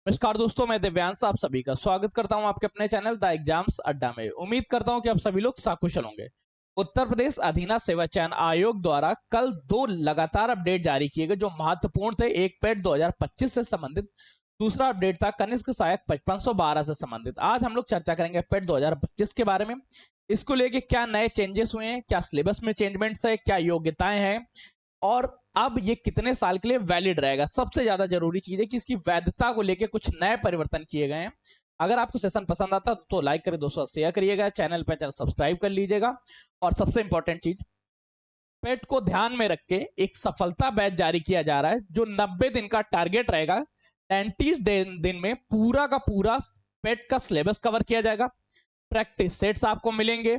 नमस्कार दोस्तों, मैं दिव्यांश आप सभी का स्वागत करता हूं आपके अपने चैनल द एग्जाम्स अड्डा में। उम्मीद करता हूं कि आप सभी लोग सकुशल होंगे। उत्तर प्रदेश अधीना सेवा चयन आयोग द्वारा कल दो लगातार अपडेट जारी किए गए जो महत्वपूर्ण थे। एक पेट 2025 से संबंधित, दूसरा अपडेट था कनिष्क सहायक 5512 से संबंधित। आज हम लोग चर्चा करेंगे पेट 2025 के बारे में। इसको लेके क्या नए चेंजेस हुए हैं, क्या सिलेबस में चेंजमेंट्स है, क्या योग्यताएं हैं और अब ये कितने साल के लिए वैलिड रहेगा। सबसे ज्यादा जरूरी चीज है कि इसकी वैधता को लेकर कुछ नए परिवर्तन किए गए हैं। अगर आपको सेशन पसंद आता तो लाइक करें दोस्तों, शेयर करिएगा, चैनल सब्सक्राइब कर लीजिएगा। और सबसे इंपॉर्टेंट चीज, पेट को ध्यान में रख के एक सफलता बैच जारी किया जा रहा है जो 90 दिन का टारगेट रहेगा। 30 दिन में पूरा का पूरा पेट का सिलेबस कवर किया जाएगा। प्रैक्टिस सेट्स आपको मिलेंगे,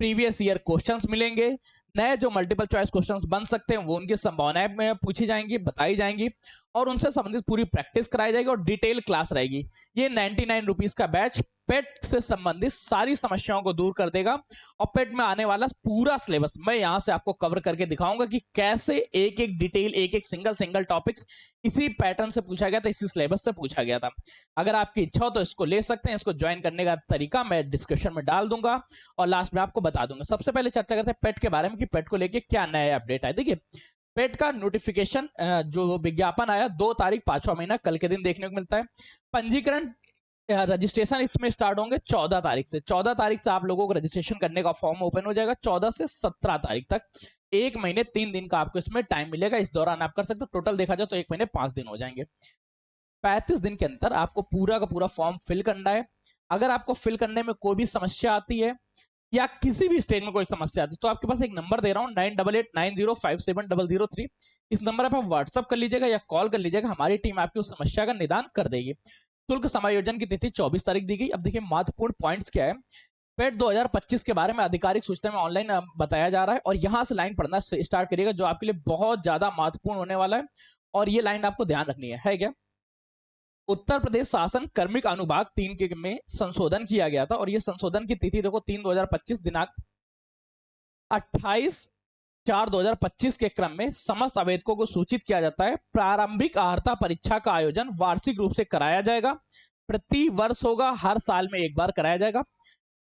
प्रीवियस ईयर क्वेश्चंस मिलेंगे, नए जो मल्टीपल चॉइस क्वेश्चंस बन सकते हैं वो उनकी संभावनाएं में पूछी जाएंगी, बताई जाएंगी और उनसे संबंधित पूरी प्रैक्टिस कराई जाएगी और डिटेल क्लास रहेगी। ये 99 रुपीज का बैच पेट से संबंधित सारी समस्याओं को दूर कर देगा और पेट में आने वाला पूरा सिलेबस मैं यहां से आपको कवर करके दिखाऊंगा कि कैसे एक एक डिटेल, एक एक सिंगल टॉपिक्स इसी पैटर्न से पूछा गया था, इसी सिलेबस से पूछा गया था। अगर आपकी इच्छा हो तो इसको ले सकते हैं। इसको ज्वाइन करने का तरीका मैं डिस्क्रिप्शन में डाल दूंगा और लास्ट में आपको बता दूंगा। सबसे पहले चर्चा करते हैं पेट के बारे में कि पेट को लेके क्या नया अपडेट है। देखिए, पेट का नोटिफिकेशन जो विज्ञापन आया 2 तारीख 5वां महीना कल के दिन देखने को मिलता है। पंजीकरण रजिस्ट्रेशन इसमें स्टार्ट होंगे 14 तारीख से। 14 तारीख से आप लोगों को रजिस्ट्रेशन करने का फॉर्म ओपन हो जाएगा। 14 से 17 तारीख तक 1 महीने 3 दिन का आपको इसमें टाइम मिलेगा। इस दौरान आप कर सकते हो। टोटल देखा जाए तो 1 महीने 5 दिन हो जाएंगे। 35 दिन के अंदर आपको पूरा का पूरा फॉर्म फिल करना है। अगर आपको फिल करने में कोई भी समस्या आती है या किसी भी स्टेज में कोई समस्या आती है तो आपके पास एक नंबर दे रहा हूं 9889057003। इस नंबर पर आप व्हाट्सअप कर लीजिएगा या कॉल कर लीजिएगा। हमारी टीम आपकी उस समस्या का निदान कर देगी। शुल्क समायोजन की तिथि 24 तारीख दी गई। अब देखिए महत्वपूर्ण पॉइंट्स क्या है। पेट 2025 के बारे में आधिकारिक सूचना में ऑनलाइन बताया जा रहा है और यहां से लाइन पढ़ना स्टार्ट करिएगा जो आपके लिए बहुत ज्यादा महत्वपूर्ण होने वाला है और ये लाइन आपको ध्यान रखनी है क्या। उत्तर प्रदेश शासन कार्मिक अनुभाग 3 के में संशोधन किया गया था और ये संशोधन की तिथि देखो 3/2025 दिनांक 28/4/2025 के क्रम में समस्त आवेदकों को सूचित किया जाता है। प्रारंभिक अर्हता परीक्षा का आयोजन वार्षिक रूप से कराया जाएगा। प्रति वर्ष होगा, हर साल में एक बार कराया जाएगा।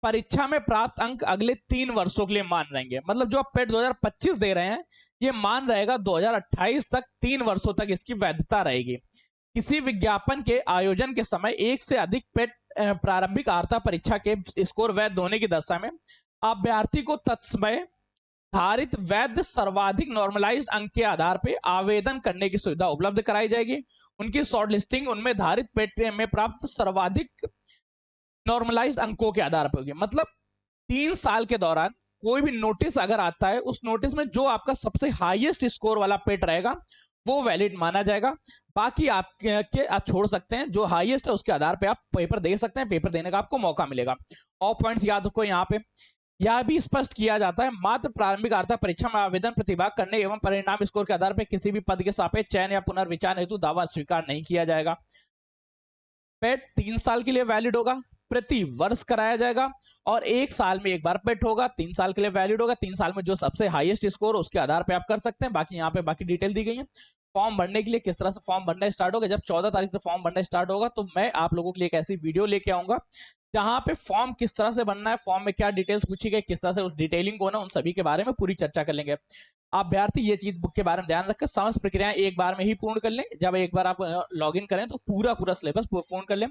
परीक्षा में प्राप्त अंक अगले 3 वर्षों के लिए मान रहेंगे। मतलब जो आप पेट 2025 दे रहे हैं ये मान रहेगा 2028 तक, 3 वर्षों तक इसकी वैधता रहेगी। किसी विज्ञापन के आयोजन के समय एक से अधिक पेट प्रारंभिक अर्हता परीक्षा के स्कोर वैध होने की दशा में अभ्यर्थी को तत्समय धारित वैध सर्वाधिक नॉर्मलाइज्ड अंक के आधार पर आवेदन करने की सुविधा उपलब्ध कराई जाएगी। उनकी शॉर्ट लिस्टिंग उनमें धारित पेट में प्राप्त सर्वाधिक नॉर्मलाइज्ड अंकों के आधार पर होगी। मतलब 3 साल के दौरान कोई भी नोटिस अगर आता है उस नोटिस में जो आपका सबसे हाईएस्ट स्कोर वाला पेट रहेगा वो वैलिड माना जाएगा। बाकी आप छोड़ सकते हैं, जो हाईएस्ट है उसके आधार पे आप पेपर दे सकते हैं, पेपर देने का आपको मौका मिलेगा। और पॉइंट्स याद रखो, यहाँ पे यह भी स्पष्ट किया जाता है मात्र प्रारंभिक अर्हता परीक्षा में आवेदन प्रतिभाग करने एवं परिणाम स्कोर के आधार पर किसी भी पद के सापेक्ष चयन या पुनर्विचार हेतु दावा स्वीकार नहीं किया जाएगा। पेट 3 साल के लिए वैलिड होगा, प्रति वर्ष कराया जाएगा और 1 साल में एक बार पेट होगा। 3 साल के लिए वैलिड होगा। 3 साल में जो सबसे हाईएस्ट स्कोर उसके आधार पे आप कर सकते हैं। बाकी यहाँ पे बाकी डिटेल दी गई है। फॉर्म भरने के लिए किस तरह से फॉर्म भरना स्टार्ट होगा, जब 14 तारीख से फॉर्म भरना स्टार्ट होगा तो मैं आप लोगों के लिए एक ऐसी वीडियो लेके आऊंगा जहां पे फॉर्म किस तरह से बनना है, फॉर्म में क्या डिटेल्स पूछी गई, किस तरह से उस डिटेलिंग को ना, उन सभी के बारे में पूरी चर्चा कर लेंगे। अभ्यर्थी ये चीज बुक के बारे में ध्यान रखकर समस्त प्रक्रियाएं एक बार में ही पूर्ण कर लें। जब एक बार आप लॉग इन करें तो पूरा सिलेबस पूर्ण कर लें।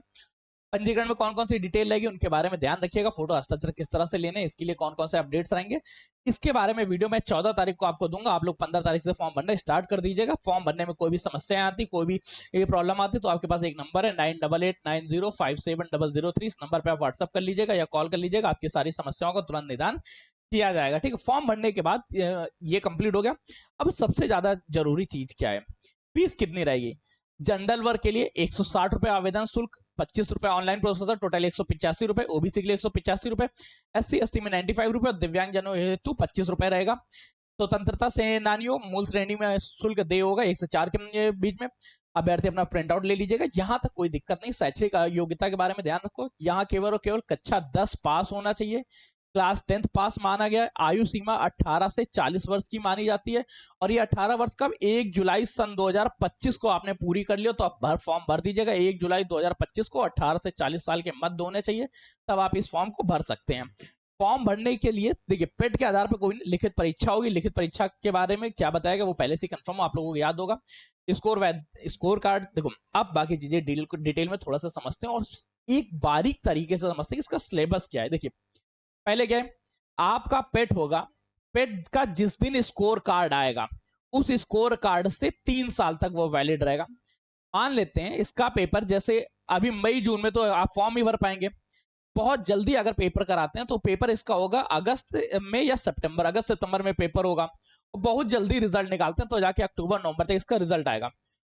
पंजीकरण में कौन कौन सी डिटेल रहेगी उनके बारे में ध्यान रखिएगा। फोटो हस्ताक्षर किस तरह से लेने, इसके लिए कौन कौन से अपडेट्स रहेंगे, इसके बारे में वीडियो मैं 14 तारीख को आपको दूंगा। आप लोग 15 तारीख से फॉर्म भरना स्टार्ट कर दीजिएगा। फॉर्म भरने में कोई भी समस्या आती, कोई भी प्रॉब्लम आती तो आपके पास एक नंबर है 9889057003। इस नंबर पर आप व्हाट्सअप कर लीजिएगा या कॉल कर लीजिएगा। आपकी सारी समस्याओं का तुरंत निदान किया जाएगा। ठीक है, फॉर्म भरने के बाद ये कंप्लीट हो गया। अब सबसे ज्यादा जरूरी चीज क्या है, फीस कितनी रहेगी। जनरल वर्ग के लिए 160 रुपए आवेदन शुल्क, 25 रुपए ऑनलाइन प्रोसेसर, टोटल 185 रुपए। ओबीसी के लिए 185 रुपए, SC/ST में 95 रुपए और दिव्यांग जनों हेतु 25 रुपए रहेगा। स्वतंत्रता सेनानियों मूल श्रेणी में शुल्क दे होगा 1 से 4 के बीच में। अभ्यर्थी अपना प्रिंट आउट ले लीजिएगा। यहाँ तक कोई दिक्कत नहीं। शैक्षिक योग्यता के बारे में ध्यान रखो, यहाँ केवल और केवल कक्षा 10 पास होना चाहिए। क्लास 10th पास माना गया है। आयु सीमा 18 से 40 वर्ष की मानी जाती है। और ये 18 वर्ष कब? 1 जुलाई सन 2025 को आपने पूरी कर लिया तो आप फॉर्म भर दीजिएगा। 1 जुलाई 2025 को 18 से 40 साल के मध्य होने चाहिए, तब आप इस फॉर्म को भर सकते हैं। फॉर्म भरने के लिए देखिए पेट के आधार पर कोई लिखित परीक्षा होगी। लिखित परीक्षा के बारे में क्या बताएगा वो पहले से कंफर्म आप लोगों को याद होगा। स्कोर कार्ड देखो, अब बाकी चीजें डिटेल में थोड़ा सा समझते हैं और एक बारीक तरीके से समझते हैं कि इसका सिलेबस क्या है। देखिए पहले क्या है, आपका पेट होगा, पेट का जिस दिन स्कोर कार्ड आएगा उस स्कोर कार्ड से 3 साल तक वो वैलिड रहेगा। मान लेते हैं इसका पेपर जैसे अभी मई जून में तो आप फॉर्म ही भर पाएंगे, बहुत जल्दी अगर पेपर कराते हैं तो पेपर इसका होगा अगस्त में या सितंबर, अगस्त सितंबर में पेपर होगा। बहुत जल्दी रिजल्ट निकालते हैं तो जाके अक्टूबर नवंबर तक इसका रिजल्ट आएगा।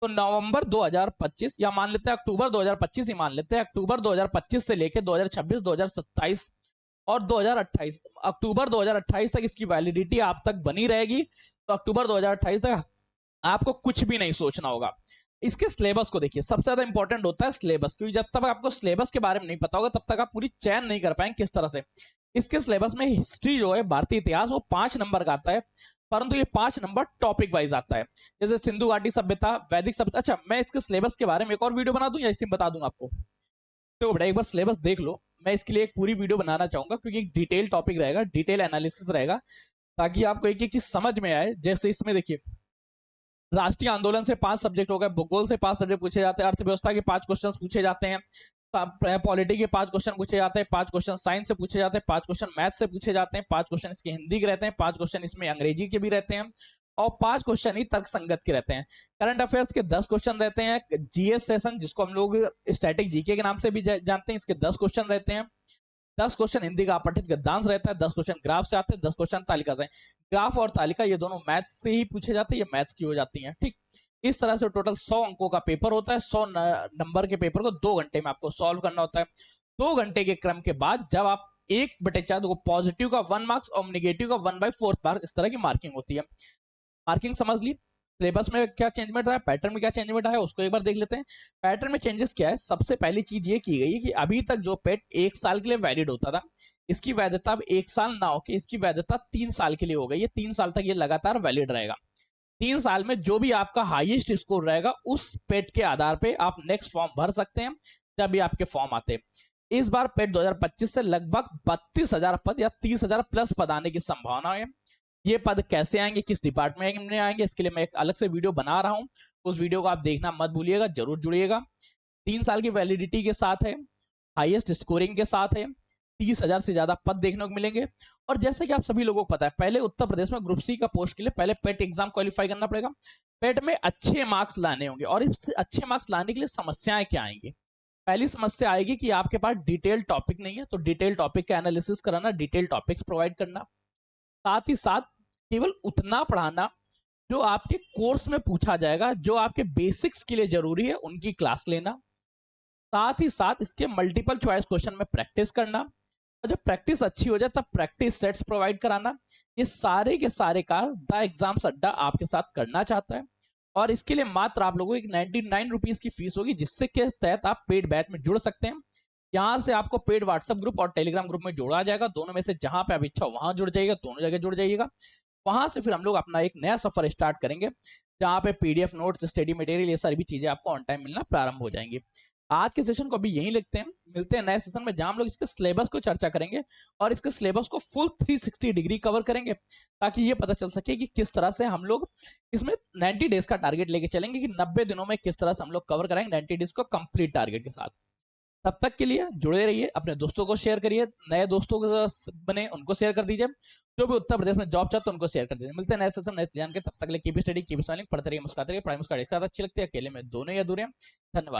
तो नवंबर 2025 या मान लेते हैं अक्टूबर 2025 ही मान लेते हैं, अक्टूबर 2025 से लेके 2026, 2027 और 2028, अक्टूबर 2028 तक इसकी वैलिडिटी आप तक बनी रहेगी। तो अक्टूबर 2028 तक आपको कुछ भी नहीं सोचना होगा। इसके सिलेबस को देखिए, सबसे ज्यादा इंपॉर्टेंट होता है सिलेबस, क्योंकि जब तक आपको सिलेबस के बारे में नहीं पता होगा तब तक आप पूरी चयन नहीं कर पाएंगे किस तरह से। इसके सिलेबस में हिस्ट्री जो है, भारतीय इतिहास, वो 5 नंबर का आता है, परंतु ये 5 नंबर टॉपिक वाइज आता है। जैसे सिंधु घाटी सभ्यता, वैदिक सभ्यता। अच्छा, मैं इसके सिलेबस के बारे में एक और वीडियो बना दूं या इसी में बता दूं आपको? तो बेटा एक बार सिलेबस देख लो, मैं इसके लिए एक पूरी वीडियो बनाना चाहूंगा क्योंकि एक डिटेल टॉपिक रहेगा, डिटेल एनालिसिस रहेगा, ताकि आपको एक एक चीज समझ में आए। जैसे इसमें देखिए, राष्ट्रीय आंदोलन से 5 सब्जेक्ट हो गए, भूगोल से 5 सब्जेक्ट पूछे जाते हैं, अर्थव्यवस्था के 5 क्वेश्चन पूछे जाते हैं, पॉलिटी के 5 क्वेश्चन पूछे जाते हैं, 5 क्वेश्चन साइंस से पूछे जाते हैं, 5 क्वेश्चन मैथ से पूछे जाते हैं, 5 क्वेश्चन इसके हिंदी के रहते हैं, 5 क्वेश्चन इसमें अंग्रेजी के भी रहते हैं और 5 क्वेश्चन ही तर्क संगत के रहते हैं। करंट अफेयर्स के 10 क्वेश्चन रहते हैं। जीएस सेशन, जिसको हम लोग स्टैटिक जीके के नाम से भी जानते हैं, इसके 10 क्वेश्चन रहते हैं। 10 क्वेश्चन हिंदी का अपठित गद्यांश रहता है, 10 क्वेश्चन ग्राफ से आते हैं, 10 क्वेश्चन तालिका से। ग्राफ और तालिका ये दोनों मैथ्स से ही पूछे जाते हैं, ये मैथ्स की हो जाती हैं। ठीक, इस तरह से टोटल 100 अंकों का पेपर होता है। 100 नंबर के पेपर को 2 घंटे में आपको सॉल्व करना होता है। 2 घंटे के क्रम के बाद जब आप 1/4 को पॉजिटिव का 1 मार्क्स और नेगेटिव का 1/4 मार्क्स, इस तरह की मार्किंग होती है। मार्किंग समझ ली। सिलेबस में क्या चेंजमेंट रहा है, पैटर्न में क्या चेंजमेंट आया है, उसको एक बार देख लेते हैं। पैटर्न में चेंजेस क्या है? सबसे पहली चीज ये की गई है कि अभी तक जो पेट 1 साल के लिए वैलिड होता था, इसकी वैधता अब 1 साल ना होकर इसकी वैधता 3 साल के लिए हो गई है। 3 साल तक ये लगातार वैलिड रहेगा। 3 साल में जो भी आपका हाईएस्ट स्कोर रहेगा उस पेट के आधार पे आप नेक्स्ट फॉर्म भर सकते हैं जब भी आपके फॉर्म आते हैं। इस बार पेट 2025 से लगभग 32,000 पद या 30,000 प्लस पद आने की संभावना है। ये पद कैसे आएंगे, किस डिपार्टमेंट में आएंगे, इसके लिए मैं एक अलग से वीडियो बना रहा हूं, उस वीडियो को आप देखना मत भूलिएगा, जरूर जुड़िएगा। 3 साल की वैलिडिटी के साथ है, हाईएस्ट स्कोरिंग के साथ है, 30,000 से ज्यादा पद देखने को मिलेंगे। और जैसे कि आप सभी लोगों को पता है, पहले उत्तर प्रदेश में ग्रुप सी का पोस्ट के लिए पहले पेट एग्जाम क्वालिफाई करना पड़ेगा। पेट में अच्छे मार्क्स लाने होंगे और इस अच्छे मार्क्स लाने के लिए समस्याएं क्या आएंगी? पहली समस्या आएगी कि आपके पास डिटेल टॉपिक नहीं है, तो डिटेल टॉपिक का एनालिसिस कराना, डिटेल टॉपिक्स प्रोवाइड करना, साथ ही साथ केवल उतना पढ़ाना जो आपके कोर्स में पूछा जाएगा, जो आपके बेसिक्स के लिए जरूरी है उनकी क्लास लेना, साथ ही साथ इसके मल्टीपल चॉइस क्वेश्चन में प्रैक्टिस करना, और जब प्रैक्टिस अच्छी हो जाए तब प्रैक्टिस सेट्स प्रोवाइड कराना। ये सारे के सारे कार्य द एग्जाम्स अड्डा आपके साथ करना चाहता है और इसके लिए मात्र आप लोगों को एक 99 रुपीज की फीस होगी, जिससे के तहत आप पेड बैच में जुड़ सकते हैं। यहाँ से आपको पेड व्हाट्सएप ग्रुप और टेलीग्राम ग्रुप में जोड़ा जाएगा, दोनों में से जहां पे आप इच्छा हो वहां जुड़ जाइएगा, दोनों जगह जुड़ जाइएगा। वहां से फिर हम लोग अपना एक नया सफर स्टार्ट करेंगे जहां पे पीडीएफ नोट्स, स्टडी मटेरियल, ये सारी भी चीजें आपको ऑन टाइम मिलना प्रारंभ हो जाएंगी। आज के सेशन को अभी यहीं लिखते हैं, मिलते हैं नए सेशन में जहां हम लोग इसके सिलेबस को चर्चा करेंगे और इसके सिलेबस को फुल 360 डिग्री कवर करेंगे, ताकि ये पता चल सके कि किस तरह से हम लोग इसमें 90 डेज का टारगेट लेके चलेंगे, कि 90 दिनों में किस तरह से हम लोग कवर कराएंगे 90 डेज को कंप्लीट टारगेट के साथ। तब तक के लिए जुड़े रहिए, अपने दोस्तों को शेयर करिए, नए दोस्तों को बने उनको शेयर कर दीजिए, जो भी उत्तर प्रदेश में जॉब चाहते हैं उनको शेयर कर दीजिए। मिलते हैं नए सेशन नए जान के, तब तक के लिए कीप स्टडी, कीप स्माइलिंग, पढ़ते रहिए, मुस्कुराते रहिए। पढ़ाई मुस्कुराहट एक साथ अच्छी लगती है, अकेले में दोनों ही अधूरे हैं। धन्यवाद।